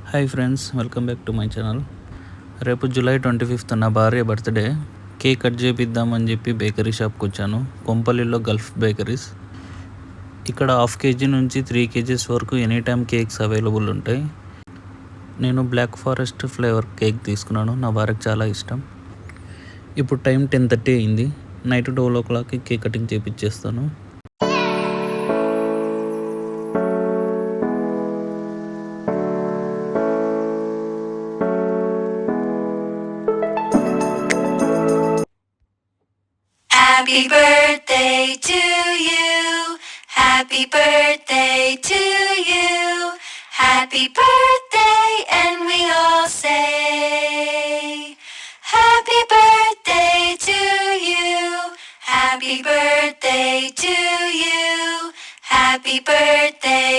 Hi friends, welcome back to my channel. రేపు July 25th నా భార్య బర్త్డే. కేక్ కట్ చేపిద్దామని చెప్పి బేకరీ షాప్కి వచ్చాను. కొంపల్లిలో గల్ఫ్ బేకరీస్. ఇక్కడ 1/2 kg నుంచి 3 kgs వరకు ఎనీ టైమ్ కేక్స్ అవైలబుల్ ఉంటాయి. నేను బ్లాక్ ఫారెస్ట్ ఫ్లేవర్ కేక్ తీసుకున్నాను. నా భార్యకు చాలా ఇష్టం. ఇప్పుడు టైం 10:30 అయింది. నైట్ 12 o'clockకి కేక్ కటింగ్ చేపించేస్తాను. Happy birthday to you. Happy birthday to you. Happy birthday, and we all say happy birthday to you. Happy birthday to you. Happy birthday